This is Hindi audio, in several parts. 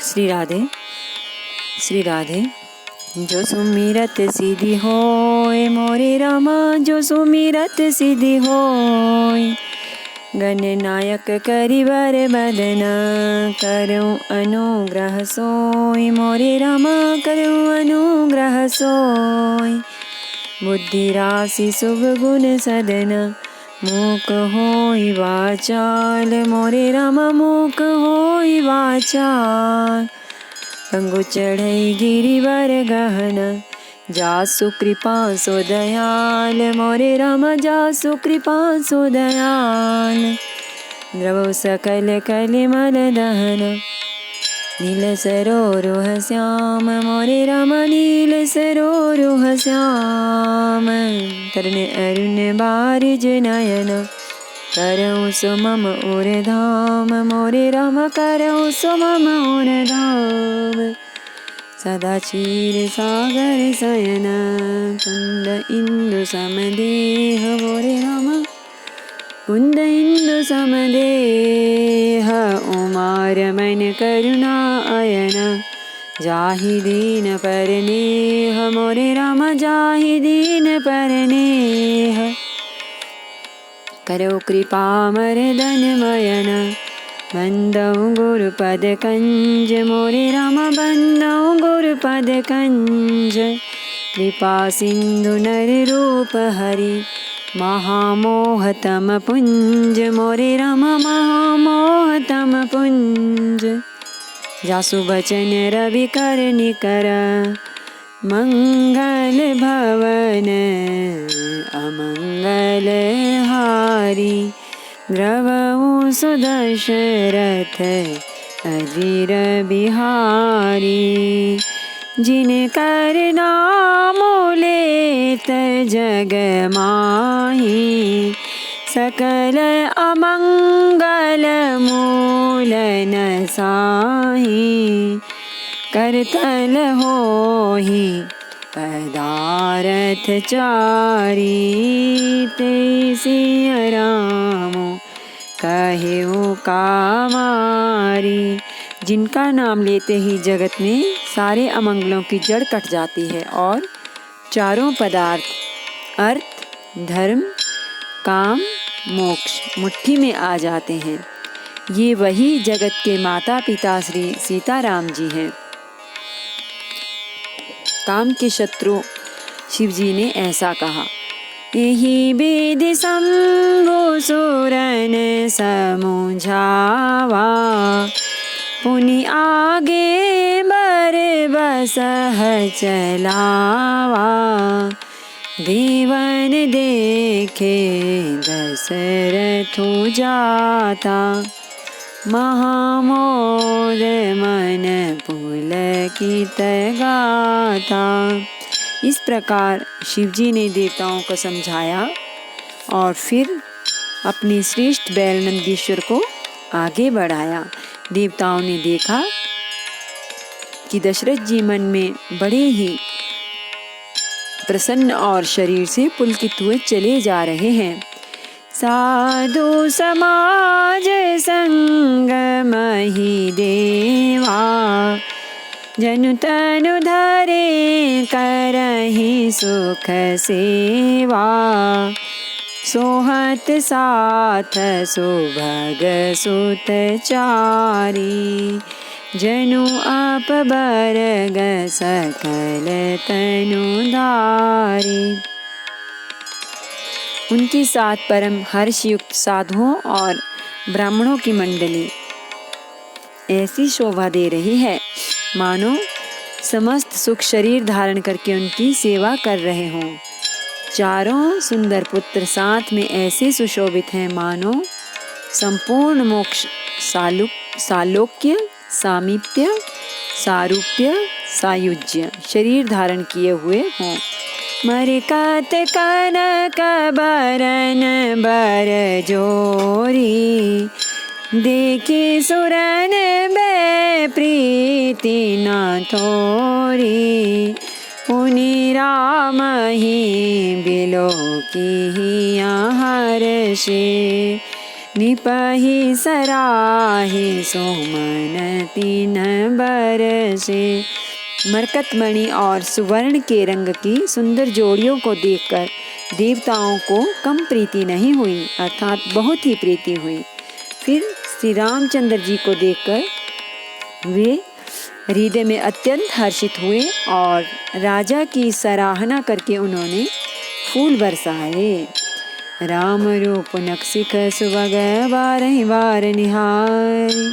श्री राधे श्री राधे। जो सुमिरत सिद्धि होय मोरे रामा, जो सुमिरत सिद्धि होय। गणनायक करिवर बदना, करूँ अनुग्रह सोय मोरे रामा, करूँ अनुग्रह सोय। बुद्धि राशि शुभ गुण सदना, मूक होई वाचाल मोरे रामा, मूक होई वाचाल। पंगु चढ़ई गिरिवर गहना, जासु कृपा सो दयाल मोरे रामा, जासु कृपा सो दयाल। द्रवौ सकल कलिमल दहन, नील सरोरुह श्याम मोरे रामा, नील सरोरुह श्याम। तरुण अरुण बारिज नयन, करऊँ सो मम उर धाम मोरे रामा, करऊँ सो मम उर धाम। सदा क्षीर सागर शयन, कुंद इंदु समदेह मोरे रामा, कुंद इंदु समदेह। उमार मन करुणा अयन, जाहि दीन परनेह मोरे रामा, जाहि दीन परनेह। करो कृपा मर्दन मयन, बंदौ गुरुपद कंज मोरे रामा, बंदौ गुरुपद कंज। कृपा सिंधु नर रूप हरि, महामोहतम पुंज मोरे रामा, महामोहतम पुंज। जासु बचन रवि कर निकर, मंगल भवन अमंगल हारी। द्रवऊ सुदशरथ अजीर बिहारी, जिन कर नाम लेत जग माही। सकल अमंगल मूल न साही, करतल होहि पदारथ चारी। ते सिय राम कहेउ कामारी। जिनका नाम लेते ही जगत में सारे अमंगलों की जड़ कट जाती है और चारों पदार्थ अर्थ, धर्म, काम, मोक्ष मुट्ठी में आ जाते हैं। ये वही जगत के माता पिता श्री सीताराम जी हैं। काम के शत्रु शिव जी ने ऐसा कहा, यही विधि शंभु सुरन समुझावा। पुनि आगे बर बसह चलावा। देवन देखे दशरथु जाता, महामोद मन पुलकित गाथा। इस प्रकार शिवजी ने देवताओं को समझाया और फिर अपने श्रेष्ठ बैल नंदीश्वर को आगे बढ़ाया। देवताओं ने देखा कि दशरथ जी मन में बड़े ही प्रसन्न और शरीर से पुलकित हुए चले जा रहे हैं। साधु समाज संग मही देवा, जनु तनु धरे करहि सुख सेवा। सोहत साथ सुभग सुत चारी, जनु आप बरग सकल तनु धारी। उनके साथ परम हर्षयुक्त साधुओं और ब्राह्मणों की मंडली ऐसी शोभा दे रही है मानो समस्त सुख शरीर धारण करके उनकी सेवा कर रहे हों। चारों सुंदर पुत्र साथ में ऐसे सुशोभित हैं मानो संपूर्ण मोक्ष, सालोक्य, सामीप्य, सारूप्य, सायुज्य शरीर धारण किए हुए हों। मरकत कनक बरन बर जोरी, देखी सुरन बे प्रीति न थोरी। पुनि राम ही बिलोकी हर्षे निपहि सराहि सुमन तीन बरसे। मरकतमणि और सुवर्ण के रंग की सुंदर जोड़ियों को देखकर देवताओं को कम प्रीति नहीं हुई, अर्थात बहुत ही प्रीति हुई। फिर श्री रामचंद्र जी को देखकर वे हृदय में अत्यंत हर्षित हुए और राजा की सराहना करके उन्होंने फूल बरसाए। राम रूप नक्सिक सुवग बारहि बार निहारी,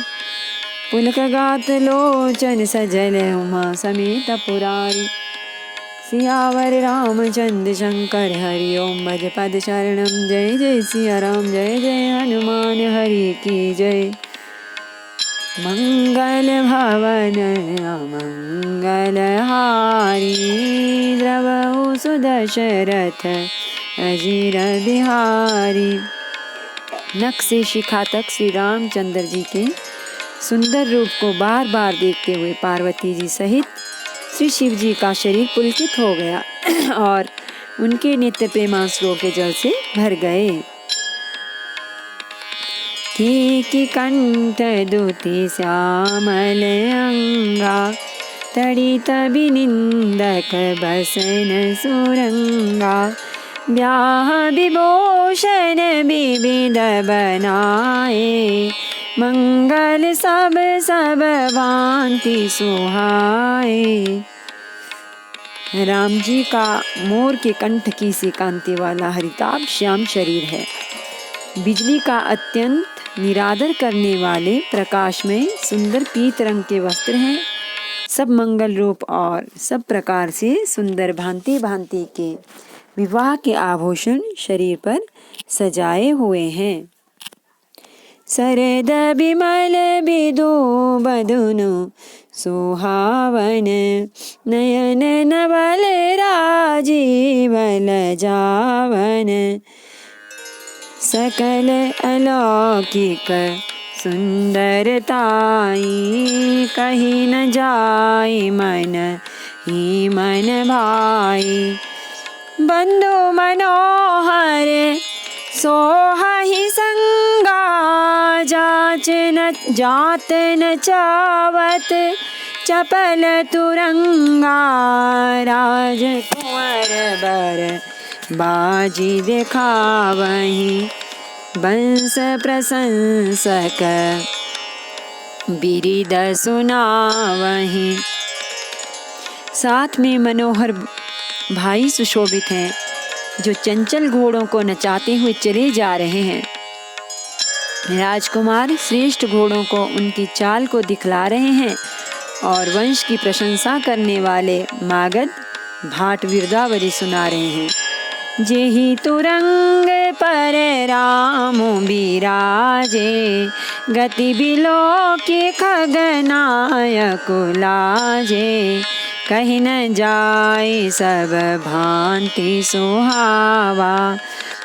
पुलक गात लोचन सजल उमा समेत पुरारी। सियावर रामचंद्र शंकर हरि ओम भज पद शरणम। जय जय सिया राम, जय जय हनुमान हरि की जय। मंगल भवन अमंगल हारी, द्रवहु सुदशरथ अजीर बिहारी। नख से शिखा तक श्री रामचंद्र जी के सुंदर रूप को बार बार देखते हुए पार्वती जी सहित श्री शिव जी का शरीर पुलकित हो गया और उनके नित्य प्रेमाश्रुओं के जल से भर गए। की कंठ दुति श्यामल अंगा, तड़ित बिनिंदक बसन सुरंगा। ब्याह विभूषण विविध बनाए, मंगल सब सब भांति सुहाए। राम जी का मोर के कंठ की सी कांति वाला हरिताभ श्याम शरीर है। बिजली का अत्यंत निरादर करने वाले प्रकाश में सुंदर पीत रंग के वस्त्र हैं। सब मंगल रूप और सब प्रकार से सुंदर भांति भांति के विवाह के आभूषण शरीर पर सजाए हुए हैं। सरद बिमल बिदु बदुनु सुहावन, नयन नवल राजीवल जावन। सकल अलौकिक सुंदरताई, कहीं न जाई मन ही मन भाई। बंधु मनोहर सोहहि संगा, जात न चावत चपल तुरंगा। राजकुंवर बर बाजी दिखावहीं, वंश प्रशंसक बिरिद सुनावहीं। साथ में मनोहर भाई सुशोभित हैं, जो चंचल घोड़ों को नचाते हुए चले जा रहे हैं। राजकुमार श्रेष्ठ घोड़ों को उनकी चाल को दिखला रहे हैं और वंश की प्रशंसा करने वाले मागध भाट विरदावली सुना रहे हैं। जेहि तुरंग पर राम बिराजे, गति बिलोकी खगनायक लाजे। कहीं न जाए सब भांति सुहावा,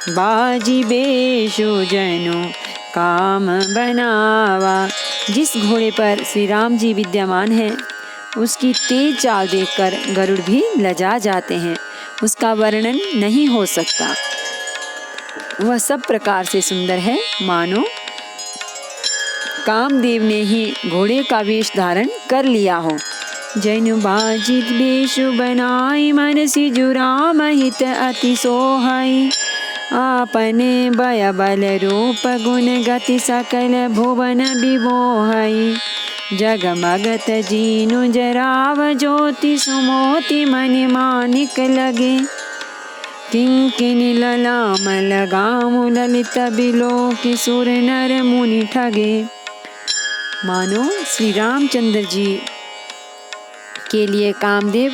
बाजी बेशु जनु काम बनावा। जिस घोड़े पर श्री राम जी विद्यमान हैं, उसकी तेज चाल देखकर गरुड़ भी लजा जाते हैं। उसका वर्णन नहीं हो सकता। वह सब प्रकार से सुंदर है, मानो कामदेव ने ही घोड़े का वेश धारण कर लिया हो। जैनु बाजित बेशु बनाई, मन सिजु राम हित अति सोहाई। आपने बय बल रूप गुण गति सकल भुवन विमोहई। जगमगत जीनु जराव ज्योति सुमोति मनि मानिक लगे। किंकिनी ललाम लगामु ललित बिलोकी सुर नर मुनि ठगे। मानो श्री रामचंद्र जी के लिए कामदेव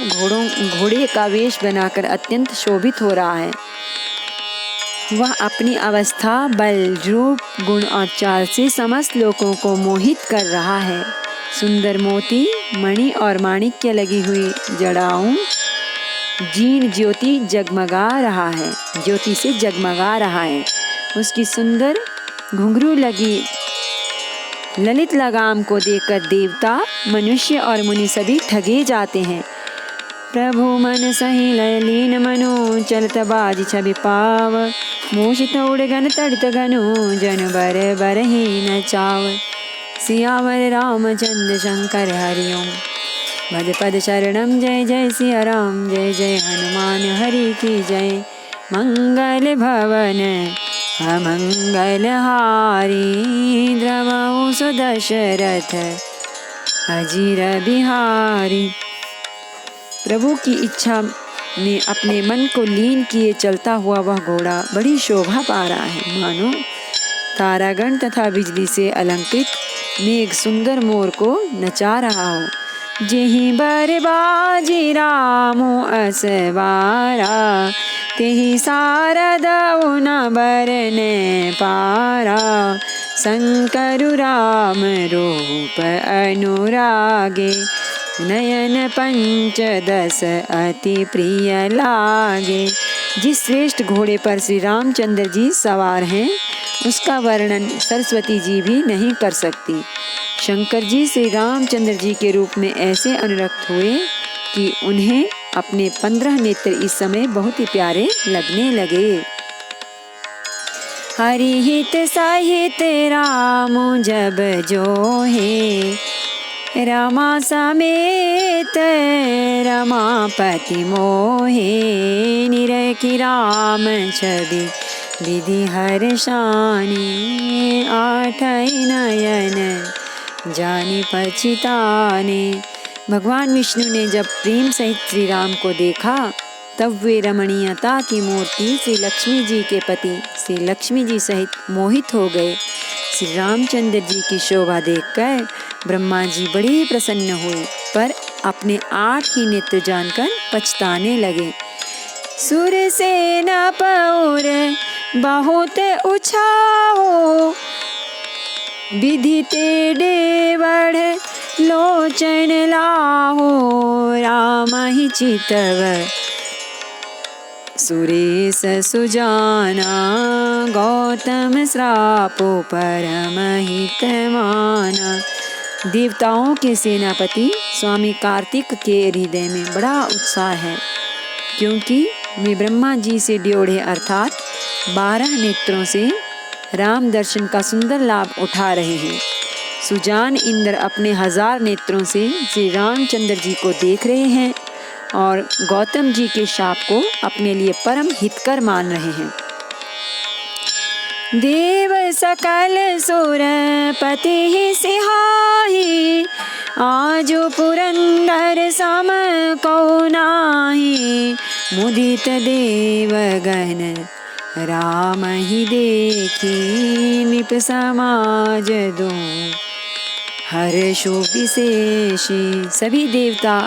घोड़े का वेश बनाकर अत्यंत शोभित हो रहा है। वह अपनी अवस्था, बल, रूप, गुण और चाल से समस्त लोगों को मोहित कर रहा है। सुंदर मोती, मणि और माणिक्य लगी हुई जड़ाओं जीर्ण ज्योति जगमगा रहा है, ज्योति से जगमगा रहा है। उसकी सुंदर घुंघरू लगी ललित लगाम को देखकर देवता, मनुष्य और मुनि सभी ठगे जाते हैं। प्रभु मन सही लय लीन मनु, चलत बाज छवि पाव, मूषित उड़गन तड़ित घनु, जन बर बर ही न चाव। सियावर रामचंद्र शंकर हरिओम, भज पद शरणम जय जय सिया राम, जय जय हनुमान हरि की जय। मंगल भवन अमंगल हारी, द्रवहु सुदशरथ अजीर बिहारी। प्रभु की इच्छा में अपने मन को लीन किए चलता हुआ वह घोड़ा बड़ी शोभा पा रहा है, मानो तारागण तथा बिजली से अलंकृत मेघ सुंदर मोर को नचा रहा हो। जेहि बर बाजी रामो असवारा, तेहि सारद न बरने पारा। शंकरु राम रूप अनुरागे, नयन पंचदश अति प्रिय लागे। जिस श्रेष्ठ घोड़े पर श्री रामचंद्र जी सवार हैं, उसका वर्णन सरस्वती जी भी नहीं कर सकती। शंकर जी श्री रामचंद्र जी के रूप में ऐसे अनुरक्त हुए कि उन्हें अपने 15 नेत्र इस समय बहुत ही प्यारे लगने लगे। हरि हित सहित राम जब जोहे, रमा समेत रमापति मोहे। निरखि राम छवि विधि हर्षानी, आठै नयन जानि पछिताने। भगवान विष्णु ने जब प्रेम सहित श्री राम को देखा, तब वे रमणीयता की मूर्ति श्री लक्ष्मी जी के पति श्री लक्ष्मी जी सहित मोहित हो गए। श्री रामचंद्र जी की शोभा देखकर ब्रह्मा जी बड़े प्रसन्न हुए, पर अपने 8 ही नेत्र जानकर पछताने लगे। सुर से न पौर बहुत उछाओ, विधि ते बढ़ लोचन लाहो। राम ही चितव सुरेश सुजाना, गौतम श्रापो परम हित माना। देवताओं के सेनापति स्वामी कार्तिक के हृदय में बड़ा उत्साह है, क्योंकि वे ब्रह्मा जी से ड्योढ़े अर्थात 12 नेत्रों से राम दर्शन का सुंदर लाभ उठा रहे हैं। सुजान इंद्र अपने 1000 नेत्रों से श्री रामचंद्र जी को देख रहे हैं और गौतम जी के शाप को अपने लिए परम हितकर मान रहे हैं। देव सकल सुर पति सिहाही, आजो पुरंदर सम को नाही। मुदित देवगण राम ही देखी, निप समाज दो हर्षो विशेषी। सभी देवता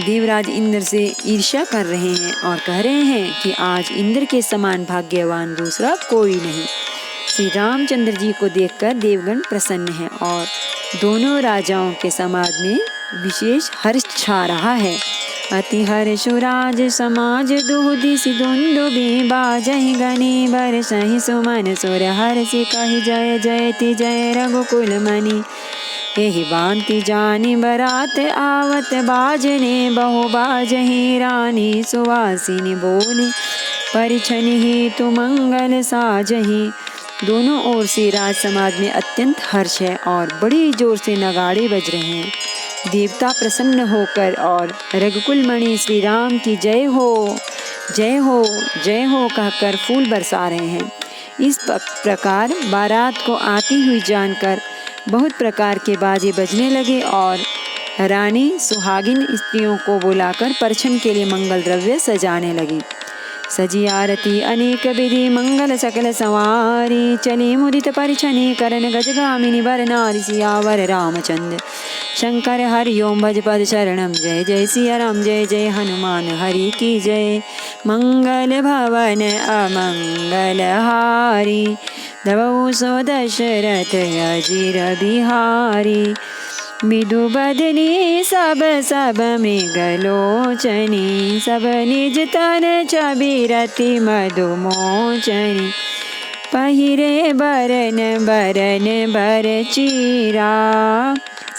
देवराज इंद्र से ईर्ष्या कर रहे हैं और कह रहे हैं कि आज इंद्र के समान भाग्यवान दूसरा कोई नहीं। श्री रामचंद्र जी को देखकर देवगण प्रसन्न हैं और दोनों राजाओं के समाज में विशेष हर्ष छा रहा है। अति हर्षुराज समाज दुहुदिसि दुंदुभि, बाजहि गनि बरसहि सुमन सुर हर्षि कहि जय जयति जय रघुकुल मनि। एहि बांति जानि बरात आवत, बाजने बहु बाजहि रानी सुवासिनी बोली। परिछनि हेतु मंगल साजहि। दोनों ओर से राज समाज में अत्यंत हर्ष है और बड़ी जोर से नगाड़े बज रहे हैं। देवता प्रसन्न होकर और रघुकुल मणि श्री राम की जय हो जय हो जय हो कहकर फूल बरसा रहे हैं। इस प्रकार बारात को आती हुई जानकर बहुत प्रकार के बाजे बजने लगे और रानी सुहागिन स्त्रियों को बुलाकर परछन के लिए मंगल द्रव्य सजाने लगी। सजी आरती अनेक विधि मंगल सकल सवारी, चली मुदित परिछनी करन गजगामिनी वर नारी। सियावर रामचंद्र शंकर हरि ओम, भज पद शरणम जय जय सिया राम, जय जय हनुमान हरि की जय। मंगल भवन अमंगल हारी, धवौ सो दशरथ अजीर बिहारी। विदु बदनी सब सब मृगलोचनी, सब निज तन छबिरति मधुमोचनी। पहिरे बरन बरन बर चीरा,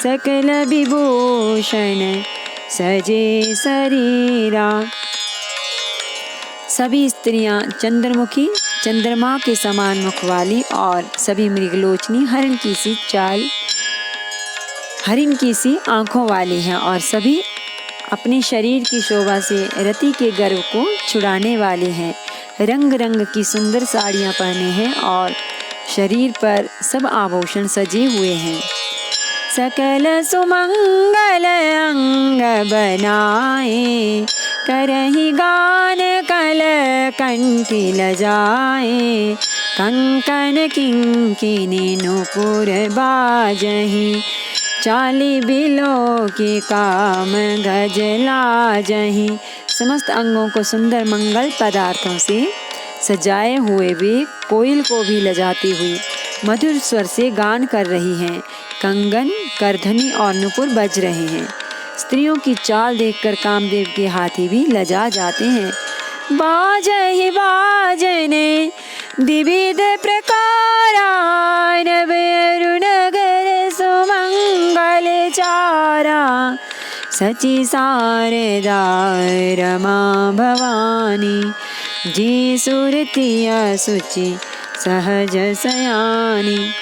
सकल विभूषण सजे शरीरा। सभी स्त्रियां चंद्रमुखी, चंद्रमा के समान मुख वाली और सभी मृगलोचनी, हरिण की सी चाल, हरिण की सी आंखों वाली हैं और सभी अपने शरीर की शोभा से रति के गर्व को छुड़ाने वाले हैं। रंग रंग की सुंदर साड़ियां पहने हैं और शरीर पर सब आभूषण सजे हुए हैं। सकल सुमंगल अंग बनाए, करहि गान कल कंठी लजाए। कंकन किंकिनी नूपुर बाजहि, चाली बिलो के काम गज लाजहि। समस्त अंगों को सुंदर मंगल पदार्थों से सजाए हुए वे कोयल को भी लजाती हुई मधुर स्वर से गान कर रही हैं। कंगन, करधनी और नुपुर बज रहे हैं। स्त्रियों की चाल देखकर कामदेव के हाथी भी लजा जाते हैं। बाजहि बाजने विविध प्रकारा, नभ अरु नगर सुमंगल चारा। सची शारदा रमा भवानी, जी सुरतिया सुचि सहज सयानी।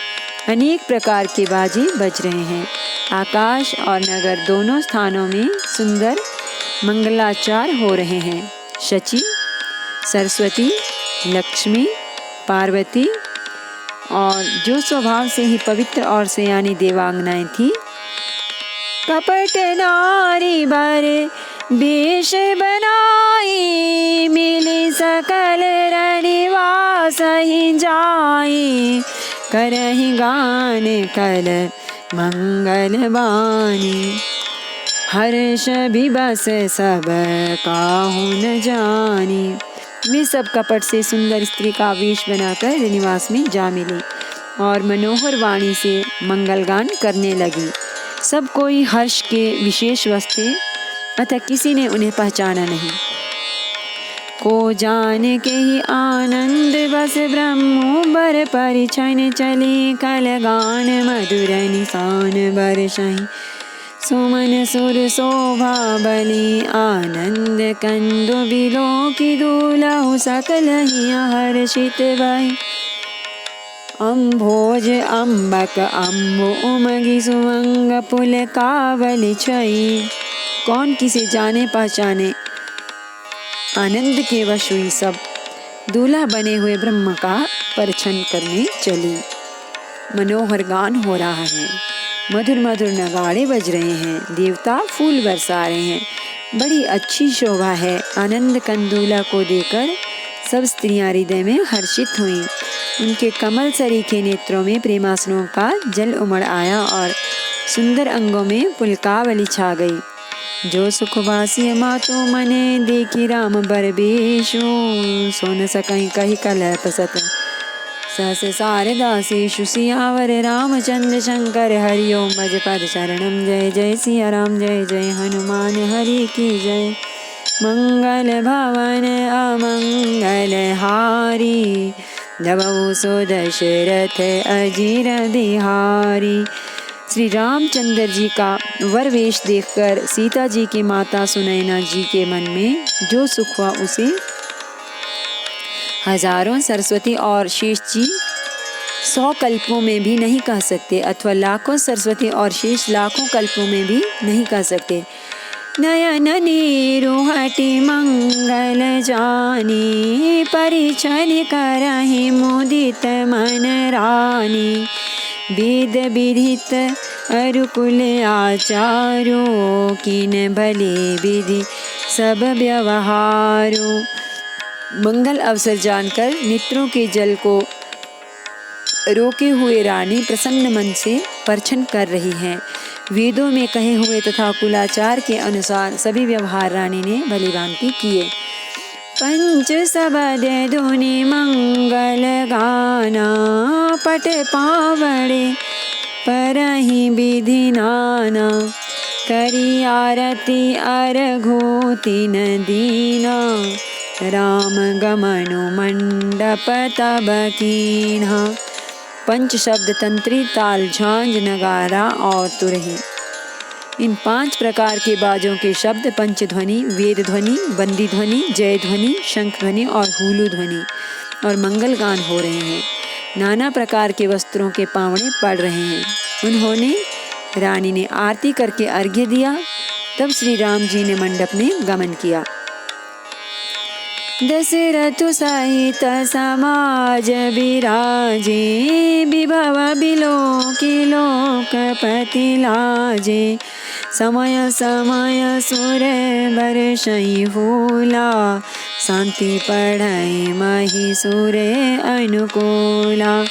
अनेक प्रकार के बाजे बज रहे हैं। आकाश और नगर दोनों स्थानों में सुंदर मंगलाचार हो रहे हैं। शची, सरस्वती, लक्ष्मी, पार्वती और जो स्वभाव से ही पवित्र और सयानी देवांगनाएं थी, कपट नारी बर वेश बनाई। मिली सकल रनिवास ही जाई, करहि गान कल मंगल बानी। हर्ष विबस सब काहू न जानी। वे सब कपट से सुंदर स्त्री का वेश बनाकर निवास में जा मिली और मनोहर वाणी से मंगलगान करने लगी। सब कोई हर्ष के विशेष वश थे, अतः किसी ने उन्हें पहचाना नहीं। को जान के ही आनंद बस ब्रह्मो बर परिछन चली। कल गान मधुर निशान बरसहि, सुमन सुर शोभा बलि। आनंद कंदु बिलो की दूलहु, सकल ही हर्षित भई। अम्भोज अम्बक अम्बु उमगी, सुमंग पुल कावली छई। कौन किसे जाने पहचाने, आनंद के वश हुई सब दूल्हा बने हुए ब्रह्म का परिछन करने चली। मनोहर गान हो रहा है, मधुर मधुर नगाड़े बज रहे हैं, देवता फूल बरसा रहे हैं, बड़ी अच्छी शोभा है। आनंद कंदूला को देखकर सब स्त्रियां हृदय में हर्षित हुईं। उनके कमल सरीखे नेत्रों में प्रेमासनों का जल उमड़ आया और सुंदर अंगों में पुलकावली छा गई। जो सुखवासी मातो मने, देखी राम बर बेशो। सोन सकई कही कलह पसत, सहस शारदासेषु। सियावर रामचंद्र शंकर हरिओम, भज पद शरणम। जय जय सिया राम, जय जय हनुमान हरि की जय। मंगल भवन अमंगल हारी, दबऊ सो दशरथ अजीर बिहारी। श्री रामचंद्र जी का वर वेश देखकर सीता जी की माता सुनैना जी के मन में जो सुख हुआ उसे हजारों सरस्वती और शेष जी 100 कल्पों में भी नहीं कह सकते, अथवा लाखों सरस्वती और शेष लाखों कल्पों में भी नहीं कह सकते। नयन नीरु हटि मंगल जानी, परिछन करहि मुदित मन रानी। वेद विदित अरुकुल आचारो, किन भले विधि सब व्यवहारो। मंगल अवसर जानकर नेत्रों के जल को रोके हुए रानी प्रसन्न मन से परछन कर रही हैं। वेदों में कहे हुए तथा कुलाचार के अनुसार सभी व्यवहार रानी ने भलीभांति किए। पंच सबद धुनि मंगल गाना, पट पावड़े परहि विधि नाना। करी आरती अरघोति न दीना, राम गमनु मंडप तब कीन्हा। पंच शब्द तंत्री, ताल, झांझ, नगारा और तुरही। इन 5 प्रकार के बाजों के शब्द पंचध्वनि, वेद ध्वनि, बंदी ध्वनि, जय ध्वनि, शंख ध्वनि और हुलू ध्वनि और मंगल गान हो रहे हैं। नाना प्रकार के वस्त्रों के पावड़े पड़ रहे हैं। उन्होंने रानी ने आरती करके अर्घ्य दिया। तब श्री राम जी ने मंडप में गमन किया। दशरथ सहित समाज विराजे, विभव बिलोकी लोकपति लाजे। समय समय सुर बरसई फूला, शांति पढ़ई मही सुरे अनुकूला।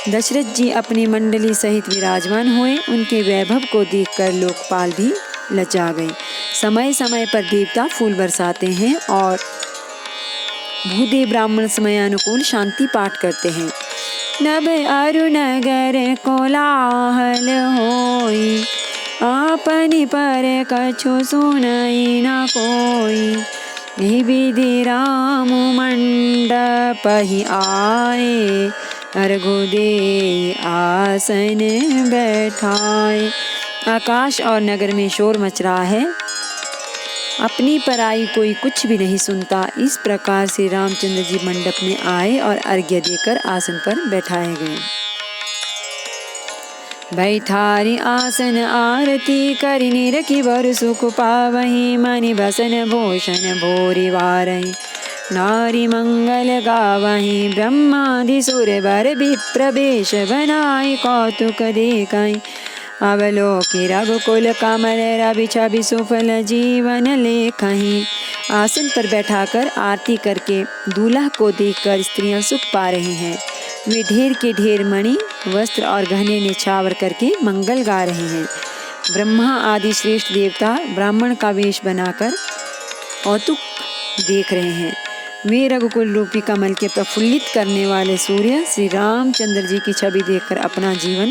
दशरथ जी अपनी मंडली सहित विराजमान हुए। उनके वैभव को देखकर लोकपाल भी लजा गए। समय समय पर देवता फूल बरसाते हैं और भूदेव ब्राह्मण समयानुकूल शांति पाठ करते हैं। नभ अरु नगर कोलाहल होई, आपनि पर कछु सुनई न कोई। यही विधि राम मंडप ही आए, अर्घ्य दे आसन बैठाए। आकाश और नगर में शोर मच रहा है, अपनी पराई कोई कुछ भी नहीं सुनता। इस प्रकार से रामचंद्र जी मंडप में आए और अर्घ्य देकर आसन पर बैठाए गए। बैठारी आसन आरती करि निरखी बर सुख पावहि, मनि बसन भूषण भोरि वारहि। नारी मंगल गावहि, ब्रह्मादि सुर बर विप्र वेश बनाई। कौतुक देखई अवलोकि रघुकुल कमल, रवि छवि सुफल जीवन लेखहि। आसन पर बैठाकर आरती करके दूल्हा को देखकर स्त्रियां सुख पा रही हैं। वे ढेर के ढेर मणि, वस्त्र और गहने निछावर करके मंगल गा रहे हैं। ब्रह्मा आदि श्रेष्ठ देवता ब्राह्मण का वेश बनाकर कौतुक देख रहे हैं। वे रघुकुल रूपी कमल के प्रफुल्लित करने वाले सूर्य श्री रामचंद्र जी की छवि देखकर अपना जीवन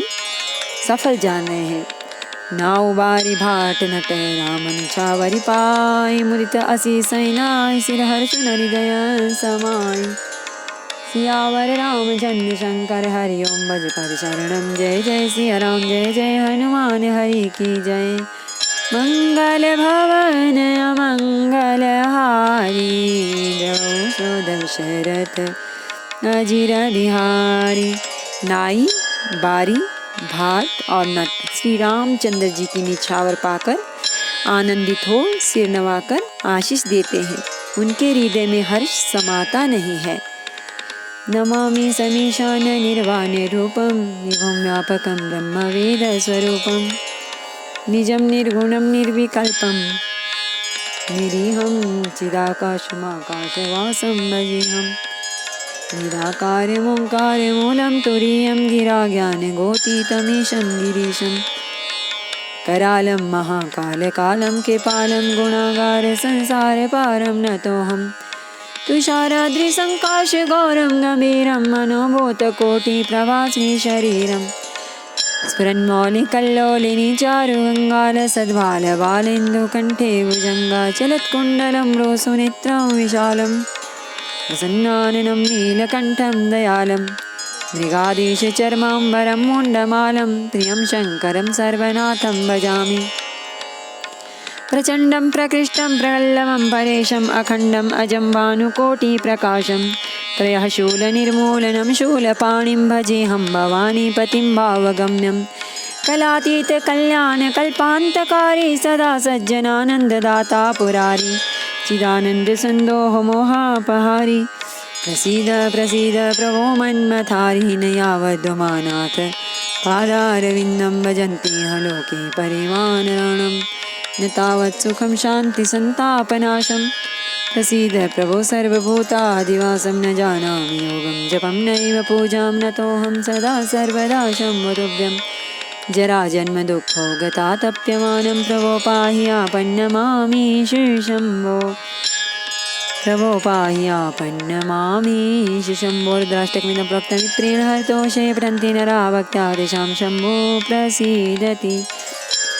सफल जान रहे हैं। नाउ बारी भाट नट रामन छावरी पाई, मुदित असी सैनाई सिर हर्ष हृदय समाई। सियावर रामचंद्र शंकर हरि ओम भज कर शरणम। जय जय सिया राम, जय जय हनुमान हरि की जय। मंगल भवन अमंगल हारी, जय सो दशरथ अजिर बिहारी। नाई, बारी, भाट और नट श्री रामचंद्र जी की निछावर पाकर आनंदित हो सिर नवाकर आशीष देते हैं। उनके हृदय में हर्ष समाता नहीं है। नमामि समीशान निर्वाण रूपम, निभं व्यापकं ब्रह्म वेद स्वरूपम। निजं निर्गुणं निर्विकल्पं, निरीहं चिदाकाशमाकाशवासं भजेऽहम्। निराकारमोङ्कारमूलं तुरीयं गिरा ज्ञानगोतीतमीशं गिरीशं। करालं महाकालकालं कृपालं, गुणागार संसार पारं नतोऽहम्। तुषाराद्रिसङ्काश गौरं गम्भीरं, मनोभूतकोटि प्रभास्मि शरीरं। स्फुरन्मौलिकल्लोलिनी चारुगङ्गाल, सद्भाल बालेन्दुकण्ठे भुजङ्गा। चलत्कुण्डलं रोसुनेत्रं विशालं, प्रसन्नाननं नीलकण्ठं दयालं। मृगाधीशचर्माम्बरं मुण्डमालं, प्रियं शङ्करं सर्वनाथं भजामि। प्रचण्डं प्रकृष्टं प्रकल्लवं परेशम्, अखण्डम् अजं भानुकोटिप्रकाशं। त्रयः शूलनिर्मूलनं शूलपाणिं भजेऽहं, भवानीपतिं भावगम्यं। कलातीतकल्याणकल्पान्तकारी, सदा सज्जनानन्ददाता पुरारी। चिदानन्दसन्दोह मोहापहारी, प्रसीद प्रसीद प्रभो मन्मथारी। न यावद्वमानाथ पादारविन्दं, भजन्ति लोके परिवानराणम्। न तावत् सुखं शान्ति सन्तापनाशं, प्रसीद प्रभो सर्वभूतादिवासं। न जानामि योगं जपं नैव पूजां, नतोऽहं सदा सर्वदा शम्भो तुभ्यं। जराजन्म दुःखो गतातप्यमानं, प्रभो पाहि आपन्नमामीश शम्भो। प्रभो पाहि आपन्नमामीश शम्भो। रुद्राष्टकमिदं प्रोक्तमित्रेण हरतोषे, पठन्ति नरा भक्त्या तेषां शम्भो प्रसीदति।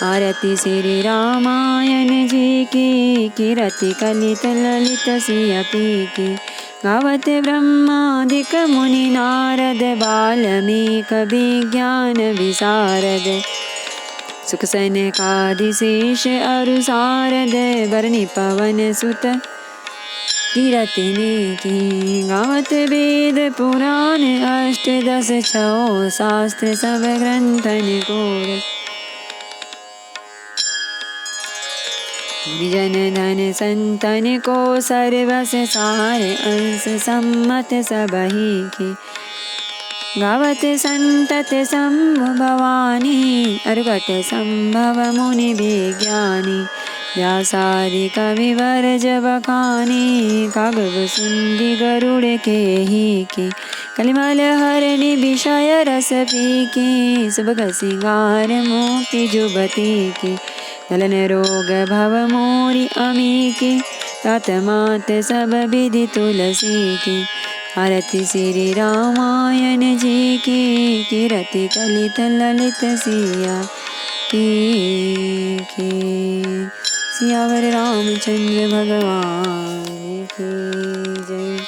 आरती श्री रामायण जी की, कीरति कलित ललित सियपी की। गावत ब्रह्मादिक मुनि नारद, बाल्मीक विज्ञान विशारद। सुख सनकादिशेष अरु सारद बरनि पवन सुत कीरतिने की गावत वेद पुराण अष्ट दस छौ शास्त्र सब ग्रंथन को जन धन संतन को सर्वस सार अंश सम्मत सबही की गावत संतत संभवानी अर्घट संभव मुनि विज्ञानी व्यासादि कविवर जब खानी कागव सुंदी गरुड़ के ही की कलिमल हरनि विषय रस पी की सुबह सिंगार मुक्ति जुबती की नलन रोग भव मोरी अमी की तात मात सब विधि तुलसी की आरती श्री रामायण जी की कीरति कलित ललित सिया की सियावर रामचंद्र भगवान की जय।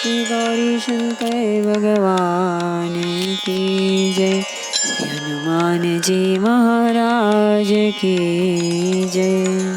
श्री गौरी शंकर भगवान की जय। हनुमान जी महाराज की जय।